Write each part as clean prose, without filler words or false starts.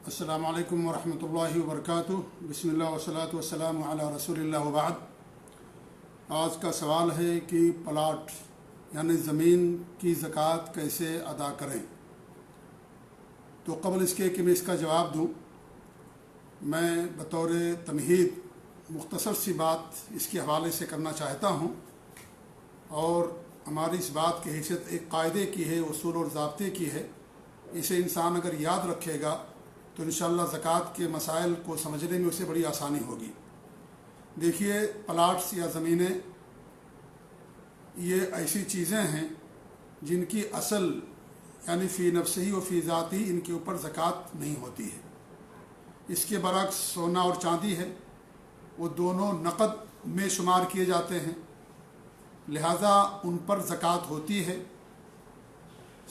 السلام علیکم ورحمۃ اللہ وبرکاتہ۔ بسم اللہ والصلاۃ والسلام علی رسول اللہ وبعد۔ آج کا سوال ہے کہ پلاٹ یعنی زمین کی زکوٰۃ کیسے ادا کریں۔ تو قبل اس کے کہ میں اس کا جواب دوں، میں بطور تمہید مختصر سی بات اس کے حوالے سے کرنا چاہتا ہوں، اور ہماری اس بات کی حیثیت ایک قاعدے کی ہے، اصول اور ضابطے کی ہے۔ اسے انسان اگر یاد رکھے گا تو انشاءاللہ زکوٰۃ کے مسائل کو سمجھنے میں اسے بڑی آسانی ہوگی۔ دیکھیے، پلاٹس یا زمینیں یہ ایسی چیزیں ہیں جن کی اصل یعنی فی نفسہی و فی ذاتی ان کے اوپر زکوٰۃ نہیں ہوتی ہے۔ اس کے برعکس سونا اور چاندی ہے، وہ دونوں نقد میں شمار کیے جاتے ہیں، لہذا ان پر زکوٰۃ ہوتی ہے۔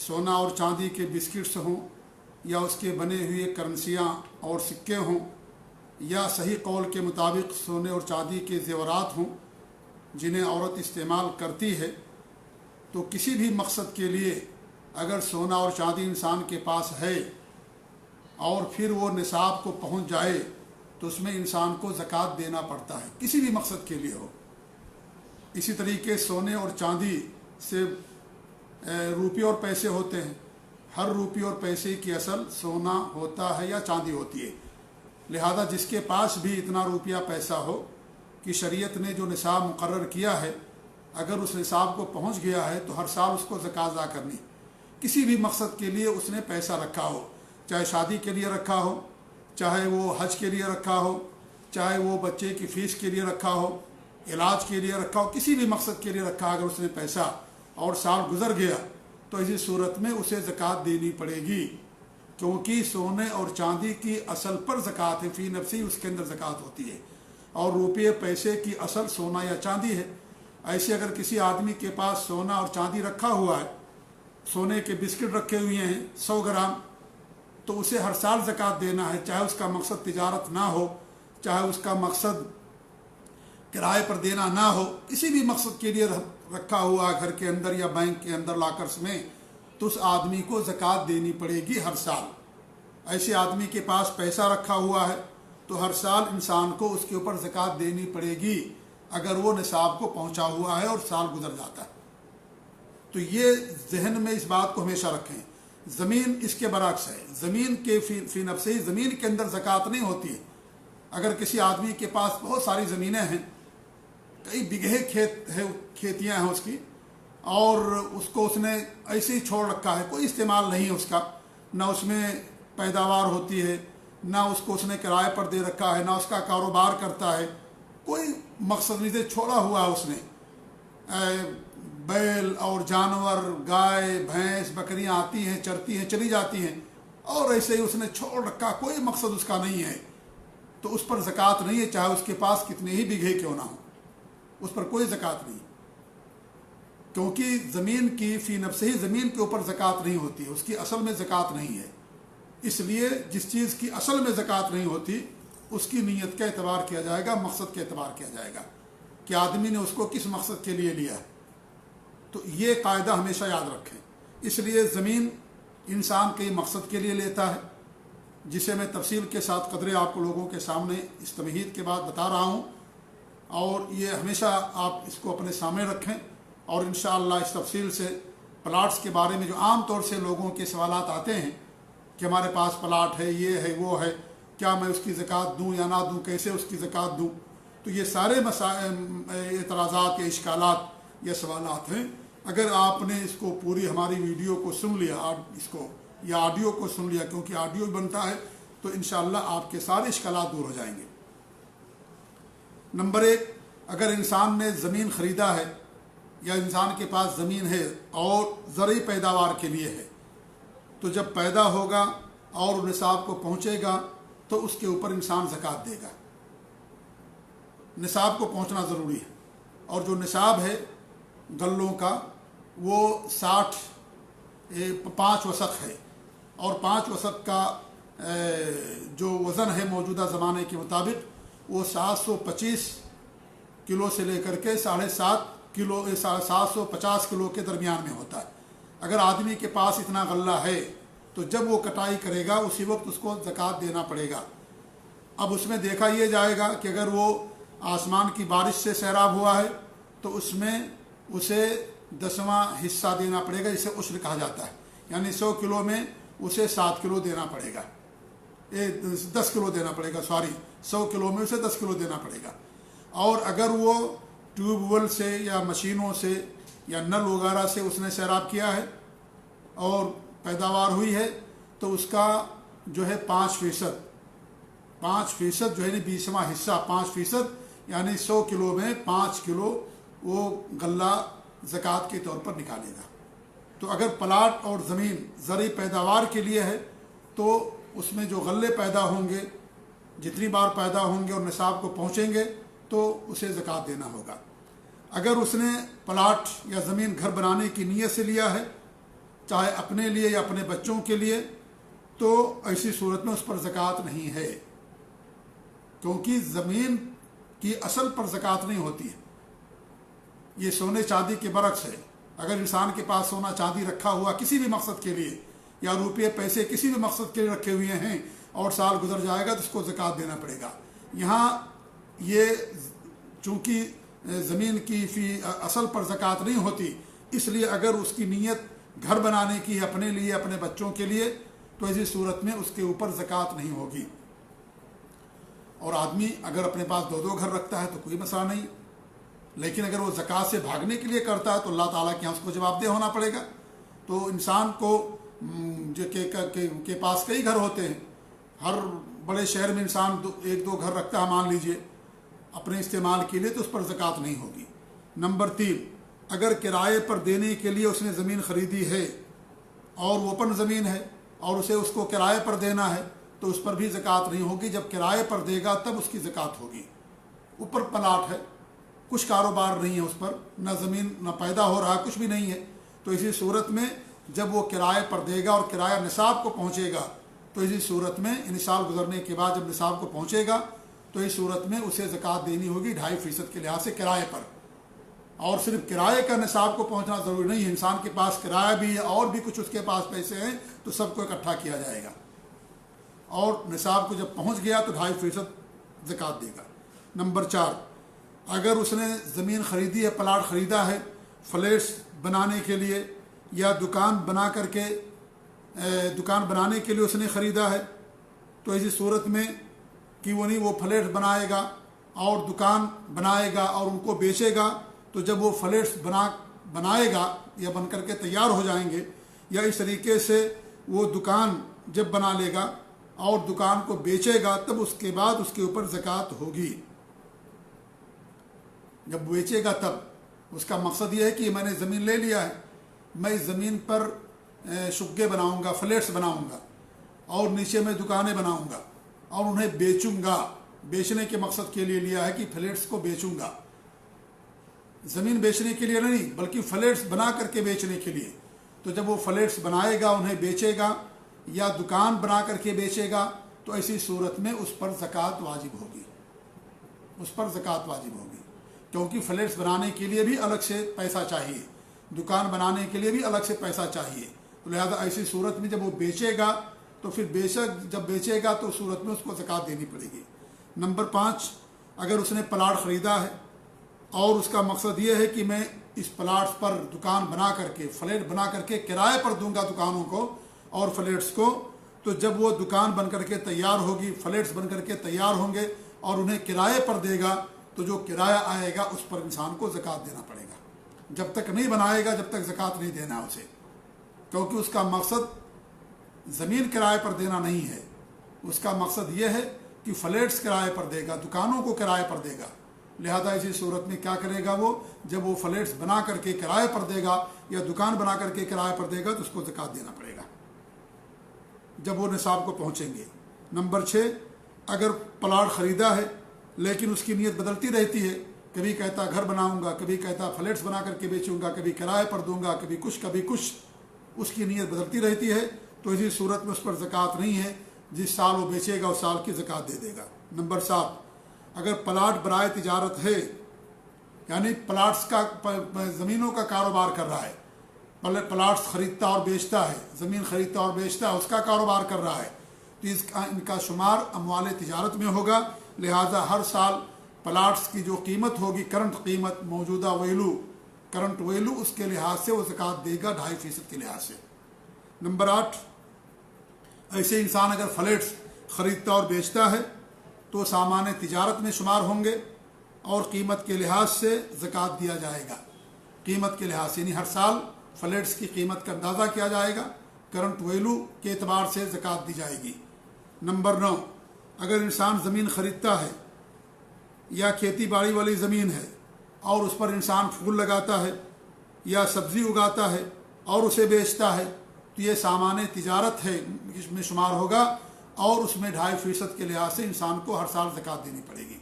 سونا اور چاندی کے بسکٹس ہوں یا اس کے بنے ہوئے کرنسیاں اور سکے ہوں، یا صحیح قول کے مطابق سونے اور چاندی کے زیورات ہوں جنہیں عورت استعمال کرتی ہے، تو کسی بھی مقصد کے لیے اگر سونا اور چاندی انسان کے پاس ہے اور پھر وہ نصاب کو پہنچ جائے تو اس میں انسان کو زکوٰۃ دینا پڑتا ہے، کسی بھی مقصد کے لیے ہو۔ اسی طریقے سونے اور چاندی سے روپے اور پیسے ہوتے ہیں، ہر روپے اور پیسے کی اصل سونا ہوتا ہے یا چاندی ہوتی ہے، لہذا جس کے پاس بھی اتنا روپیہ پیسہ ہو کہ شریعت نے جو نصاب مقرر کیا ہے، اگر اس نصاب کو پہنچ گیا ہے تو ہر سال اس کو زکوٰۃ ادا کرنی۔ کسی بھی مقصد کے لیے اس نے پیسہ رکھا ہو، چاہے شادی کے لیے رکھا ہو، چاہے وہ حج کے لیے رکھا ہو، چاہے وہ بچے کی فیس کے لیے رکھا ہو، علاج کے لیے رکھا ہو، کسی بھی مقصد کے لیے رکھا، اگر اس نے پیسہ اور سال گزر گیا تو اسی صورت میں اسے زکوٰۃ دینی پڑے گی، کیونکہ سونے اور چاندی کی اصل پر زکوٰۃ ہے، فی نفسی اس کے اندر زکوٰۃ ہوتی ہے، اور روپے پیسے کی اصل سونا یا چاندی ہے۔ ایسے اگر کسی آدمی کے پاس سونا اور چاندی رکھا ہوا ہے، سونے کے بسکٹ رکھے ہوئے ہیں 100 گرام، تو اسے ہر سال زکوٰۃ دینا ہے، چاہے اس کا مقصد تجارت نہ ہو، چاہے اس کا مقصد کرائے پر دینا نہ ہو، کسی بھی مقصد کے لیے رکھا ہوا گھر کے اندر یا بینک کے اندر لاکرس میں، تو اس آدمی کو زکوٰۃ دینی پڑے گی ہر سال۔ ایسے آدمی کے پاس پیسہ رکھا ہوا ہے تو ہر سال انسان کو اس کے اوپر زکوٰۃ دینی پڑے گی اگر وہ نصاب کو پہنچا ہوا ہے اور سال گزر جاتا ہے۔ تو یہ ذہن میں اس بات کو ہمیشہ رکھیں۔ زمین اس کے برعکس ہے، زمین کے فی نفسی زمین کے اندر زکوٰۃ نہیں ہوتی ہے۔ اگر کسی آدمی کے پاس بہت ساری زمینیں ہیں، کئی بگھے کھیتیاں ہیں اس کی، اور اس نے ایسے ہی چھوڑ رکھا ہے، کوئی استعمال نہیں ہے اس کا، نہ اس میں پیداوار ہوتی ہے، نہ اس نے کرائے پر دے رکھا ہے، نہ اس کا کاروبار کرتا ہے، کوئی مقصد نہیں سے چھوڑا ہوا ہے اس نے۔ بیل اور جانور، گائے بھینس بکریاں آتی ہیں، چرتی ہیں، چلی جاتی ہیں، اور ایسے ہی اس نے چھوڑ رکھا، کوئی مقصد اس کا نہیں ہے، تو اس پر زکوٰۃ نہیں ہے، چاہے اس کے پاس کتنے ہی بگھے کیوں نہ ہوں، اس پر کوئی زکوٰۃ نہیں، کیونکہ زمین کی فی نفسہی زمین کے اوپر زکوٰۃ نہیں ہوتی، اس کی اصل میں زکوٰۃ نہیں ہے۔ اس لیے جس چیز کی اصل میں زکوٰۃ نہیں ہوتی اس کی نیت کا اعتبار کیا جائے گا، مقصد کا اعتبار کیا جائے گا کہ آدمی نے اس کو کس مقصد کے لیے لیا ہے۔ تو یہ قاعدہ ہمیشہ یاد رکھیں۔ اس لیے زمین انسان کے مقصد کے لیے لیتا ہے، جسے میں تفصیل کے ساتھ قدرے آپ کو لوگوں کے سامنے اس تمہید کے بعد بتا رہا ہوں، اور یہ ہمیشہ آپ اس کو اپنے سامنے رکھیں، اور انشاءاللہ اس تفصیل سے پلاٹس کے بارے میں جو عام طور سے لوگوں کے سوالات آتے ہیں کہ ہمارے پاس پلاٹ ہے، یہ ہے، وہ ہے، کیا میں اس کی زکوٰۃ دوں یا نہ دوں، کیسے اس کی زکوٰۃ دوں، تو یہ سارے اعتراضات یا اشکالات یا سوالات ہیں۔ اگر آپ نے اس کو پوری ہماری ویڈیو کو سن لیا، اس کو یا آڈیو کو سن لیا، کیونکہ آڈیو بنتا ہے، تو انشاءاللہ آپ کے سارے اشکالات دور ہو جائیں گے۔ نمبر 1، اگر انسان نے زمین خریدا ہے یا انسان کے پاس زمین ہے اور زرعی پیداوار کے لیے ہے، تو جب پیدا ہوگا اور نصاب کو پہنچے گا تو اس کے اوپر انسان زکوٰۃ دے گا۔ نصاب کو پہنچنا ضروری ہے، اور جو نصاب ہے غلوں کا وہ 5 وسق ہے، اور 5 وسق کا جو وزن ہے موجودہ زمانے کے مطابق وہ 725 کلو سے لے کر کے 750 کلو کے درمیان میں ہوتا ہے۔ اگر آدمی کے پاس اتنا غلہ ہے تو جب وہ کٹائی کرے گا اسی وقت اس کو زکوٰۃ دینا پڑے گا۔ اب اس میں دیکھا یہ جائے گا کہ اگر وہ آسمان کی بارش سے سیراب ہوا ہے تو اس میں اسے 10واں حصہ دینا پڑے گا، جسے عشر کہا جاتا ہے، یعنی 100 کلو میں اسے 7 کلو دینا پڑے گا، 10 کلو دینا پڑے گا، 100 کلو میں اسے 10 کلو دینا پڑے گا۔ اور اگر وہ ٹیوب ویل سے یا مشینوں سے یا نل وغیرہ سے اس نے سیراب کیا ہے اور پیداوار ہوئی ہے تو اس کا جو ہے 5% جو ہے 20واں حصہ، 5% یعنی 100 کلو میں 5 کلو وہ غلہ زکوٰۃ کے طور پر نکالے گا۔ تو اگر پلاٹ اور زمین زرعی پیداوار کے لیے ہے تو اس میں جو غلے پیدا ہوں گے، جتنی بار پیدا ہوں گے اور نصاب کو پہنچیں گے تو اسے زکوٰۃ دینا ہوگا۔ اگر اس نے پلاٹ یا زمین گھر بنانے کی نیت سے لیا ہے، چاہے اپنے لیے یا اپنے بچوں کے لیے، تو ایسی صورت میں اس پر زکوٰۃ نہیں ہے، کیونکہ زمین کی اصل پر زکوٰۃ نہیں ہوتی ہے۔ یہ سونے چاندی کے برعکس ہے۔ اگر انسان کے پاس سونا چاندی رکھا ہوا کسی بھی مقصد کے لیے، یا روپے پیسے کسی بھی مقصد کے لیے رکھے ہوئے ہیں اور سال گزر جائے گا تو اس کو زکوٰۃ دینا پڑے گا۔ یہاں یہ چونکہ زمین کی فی اصل پر زکوٰۃ نہیں ہوتی، اس لیے اگر اس کی نیت گھر بنانے کی اپنے لیے اپنے بچوں کے لیے تو ایسی صورت میں اس کے اوپر زکوٰۃ نہیں ہوگی۔ اور آدمی اگر اپنے پاس 2 گھر رکھتا ہے تو کوئی مسئلہ نہیں، لیکن اگر وہ زکوٰۃ سے بھاگنے کے لیے کرتا ہے تو اللہ تعالیٰ کے یہاں اس کو جواب دہ ہونا پڑے گا۔ تو انسان کو کے پاس کئی گھر ہوتے ہیں، ہر بڑے شہر میں انسان 1-2 گھر رکھتا ہے مان لیجئے اپنے استعمال کے لیے، تو اس پر زکوٰۃ نہیں ہوگی۔ نمبر 3، اگر کرائے پر دینے کے لیے اس نے زمین خریدی ہے اور وہ اوپن زمین ہے اور اسے اس کو کرائے پر دینا ہے تو اس پر بھی زکوٰۃ نہیں ہوگی۔ جب کرائے پر دے گا تب اس کی زکوٰۃ ہوگی۔ اوپر پلاٹ ہے، کچھ کاروبار نہیں ہے اس پر، نہ زمین نہ پیدا ہو رہا ہے، کچھ بھی نہیں ہے، تو اسی صورت میں جب وہ کرائے پر دے گا اور کرایہ نصاب کو پہنچے گا تو اسی صورت میں سال گزرنے کے بعد جب نصاب کو پہنچے گا تو اس صورت میں اسے زکوٰۃ دینی ہوگی 2.5% کے لحاظ سے کرائے پر۔ اور صرف کرائے کا نصاب کو پہنچنا ضروری نہیں ہے، انسان کے پاس کرایہ بھی ہے اور بھی کچھ اس کے پاس پیسے ہیں تو سب کو اکٹھا کیا جائے گا، اور نصاب کو جب پہنچ گیا تو 2.5% زکوٰۃ دے گا۔ نمبر 4، اگر اس نے زمین خریدی ہے، پلاٹ خریدا ہے فلیٹس بنانے کے لیے یا دکان بنانے کے لیے اس نے خریدا ہے، تو ایسی صورت میں کہ وہ فلیٹس بنائے گا اور دکان بنائے گا اور ان کو بیچے گا، تو جب وہ فلیٹس بنائے گا یا بن کر کے تیار ہو جائیں گے، یا اس طریقے سے وہ دکان جب بنا لے گا اور دکان کو بیچے گا تب اس کے بعد اس کے اوپر زکوٰۃ ہوگی۔ جب بیچے گا تب اس کا مقصد یہ ہے کہ میں نے زمین لے لیا ہے، میں اس زمین پر شقے بناؤں گا، فلیٹس بناؤں گا اور نیچے میں دکانیں بناؤں گا اور انہیں بیچوں گا۔ بیچنے کے مقصد کے لیے لیا ہے کہ فلیٹس کو بیچوں گا، زمین بیچنے کے لیے نہیں بلکہ فلیٹس بنا کر کے بیچنے کے لیے۔ تو جب وہ فلیٹس بنائے گا، انہیں بیچے گا یا دکان بنا کر کے بیچے گا تو ایسی صورت میں اس پر زکوٰۃ واجب ہوگی، اس پر زکوٰۃ واجب ہوگی، کیونکہ فلیٹس بنانے کے لیے بھی الگ سے پیسہ چاہیے، دکان بنانے کے لیے بھی الگ سے پیسہ چاہیے، تو لہذا ایسی صورت میں جب وہ بیچے گا تو پھر جب بیچے گا تو اس صورت میں اس کو زکوٰۃ دینی پڑے گی۔ نمبر 5، اگر اس نے پلاٹ خریدا ہے اور اس کا مقصد یہ ہے کہ میں اس پلاٹ پر دکان بنا کر کے فلیٹ بنا کر کے کرائے پر دوں گا دکانوں کو اور فلیٹس کو، تو جب وہ دکان بن کر کے تیار ہوگی، فلیٹس بن کر کے تیار ہوں گے اور انہیں کرائے پر دے گا تو جو کرایہ آئے گا اس پر انسان کو زکوٰۃ دینا پڑے گا۔ جب تک نہیں بنائے گا جب تک زکوٰۃ نہیں دینا اسے، کیونکہ اس کا مقصد زمین کرائے پر دینا نہیں ہے، اس کا مقصد یہ ہے کہ فلیٹس کرائے پر دے گا، دکانوں کو کرائے پر دے گا۔ لہذا اسی صورت میں کیا کرے گا، وہ جب وہ فلیٹس بنا کر کے کرائے پر دے گا یا دکان بنا کر کے کرائے پر دے گا تو اس کو زکوٰۃ دینا پڑے گا جب وہ نصاب کو پہنچیں گے۔ نمبر 6، اگر پلاٹ خریدا ہے لیکن اس کی نیت بدلتی رہتی ہے، کبھی کہتا گھر بناؤں گا، کبھی کہتا فلیٹس بنا کر کے بیچوں گا، کبھی کرائے پر دوں گا، کبھی کچھ، اس کی نیت بدلتی رہتی ہے تو اسی صورت میں اس پر زکوٰۃ نہیں ہے، جس سال وہ بیچے گا اس سال کی زکوٰۃ دے دے گا۔ نمبر 7، اگر پلاٹ برائے تجارت ہے، یعنی پلاٹس کا زمینوں کا کاروبار کر رہا ہے، پلاٹس خریدتا اور بیچتا ہے، زمین خریدتا اور بیچتا ہے، اس کا کاروبار کر رہا ہے، تو ان کا شمار اموال تجارت میں ہوگا۔ لہذا ہر سال پلاٹس کی جو قیمت ہوگی، کرنٹ قیمت، موجودہ ویلو، کرنٹ ویلو، اس کے لحاظ سے وہ زکوٰۃ دے گا 2.5% کے لحاظ سے۔ نمبر 8، ایسے انسان اگر فلیٹس خریدتا اور بیچتا ہے تو سامان تجارت میں شمار ہوں گے اور قیمت کے لحاظ سے زکوٰۃ دیا جائے گا۔ قیمت کے لحاظ سے، یعنی ہر سال فلیٹس کی قیمت کا اندازہ کیا جائے گا، کرنٹ ویلو کے اعتبار سے زکوٰۃ دی جائے گی۔ نمبر 9، اگر انسان زمین خریدتا ہے یا کھیتی باڑی والی زمین ہے اور اس پر انسان پھول لگاتا ہے یا سبزی اگاتا ہے اور اسے بیچتا ہے تو یہ سامان تجارت ہے، اس میں شمار ہوگا اور اس میں 2.5% کے لحاظ سے انسان کو ہر سال زکوٰۃ دینی پڑے گی،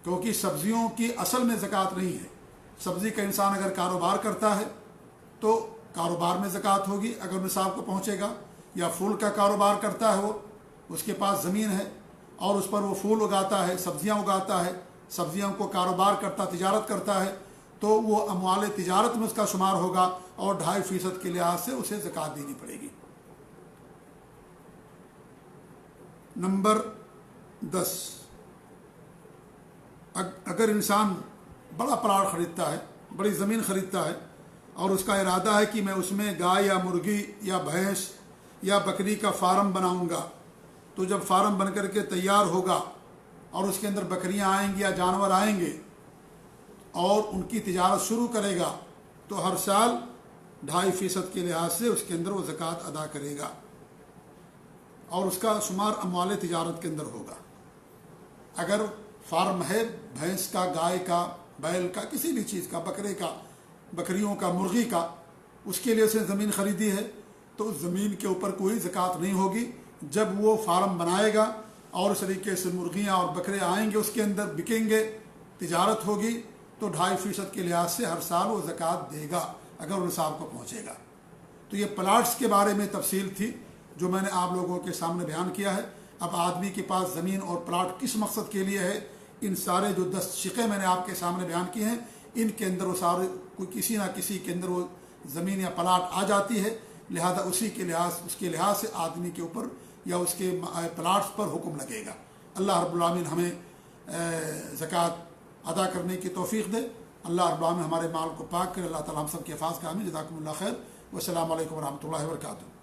کیونکہ سبزیوں کی اصل میں زکوٰۃ نہیں ہے۔ سبزی کا انسان اگر کاروبار کرتا ہے تو کاروبار میں زکوٰۃ ہوگی اگر نصاب کو پہنچے گا، یا پھول کا کاروبار کرتا ہے، وہ اس کے پاس زمین ہے اور اس پر وہ پھول اگاتا ہے، سبزیاں اگاتا ہے، سبزیوں کو کاروبار کرتا، تجارت کرتا ہے، تو وہ اموال تجارت میں اس کا شمار ہوگا اور 2.5% کے لحاظ سے اسے زکوٰۃ دینی پڑے گی۔ نمبر 10، اگر انسان بڑا پلاٹ خریدتا ہے، بڑی زمین خریدتا ہے اور اس کا ارادہ ہے کہ میں اس میں گائے یا مرغی یا بھینس یا بکری کا فارم بناؤں گا، تو جب فارم بن کر کے تیار ہوگا اور اس کے اندر بکریاں آئیں گی یا جانور آئیں گے اور ان کی تجارت شروع کرے گا تو ہر سال 2.5% کے لحاظ سے اس کے اندر وہ زکوٰۃ ادا کرے گا اور اس کا شمار اموال تجارت کے اندر ہوگا۔ اگر فارم ہے بھینس کا، گائے کا، بیل کا، کسی بھی چیز کا، بکرے کا، بکریوں کا، مرغی کا، اس کے لیے اسے زمین خریدی ہے تو اس زمین کے اوپر کوئی زکوٰۃ نہیں ہوگی۔ جب وہ فارم بنائے گا اور اس طریقے سے مرغیاں اور بکرے آئیں گے، اس کے اندر بکیں گے، تجارت ہوگی، تو 2.5% کے لحاظ سے ہر سال وہ زکوٰۃ دے گا اگر وہ نصاب کو پہنچے گا۔ تو یہ پلاٹس کے بارے میں تفصیل تھی جو میں نے آپ لوگوں کے سامنے بیان کیا ہے۔ اب آدمی کے پاس زمین اور پلاٹ کس مقصد کے لیے ہے، ان سارے جو 10 شقیں میں نے آپ کے سامنے بیان کیے ہیں، ان کے اندر وہ سارے کوئی کسی نہ کسی کے اندر وہ زمین یا پلاٹ آ جاتی ہے، لہذا اس کے لحاظ سے آدمی کے اوپر یا اس کے پلاٹس پر حکم لگے گا۔ اللہ رب العالمین ہمیں زکوٰۃ ادا کرنے کی توفیق دے۔ اللہ رب العالمین ہمارے مال کو پاک کرے۔ اللہ تعالی ہم سب کے حفاظ کا آمین۔ جزاکم اللہ خیر، والسلام علیکم ورحمۃ اللہ وبرکاتہ۔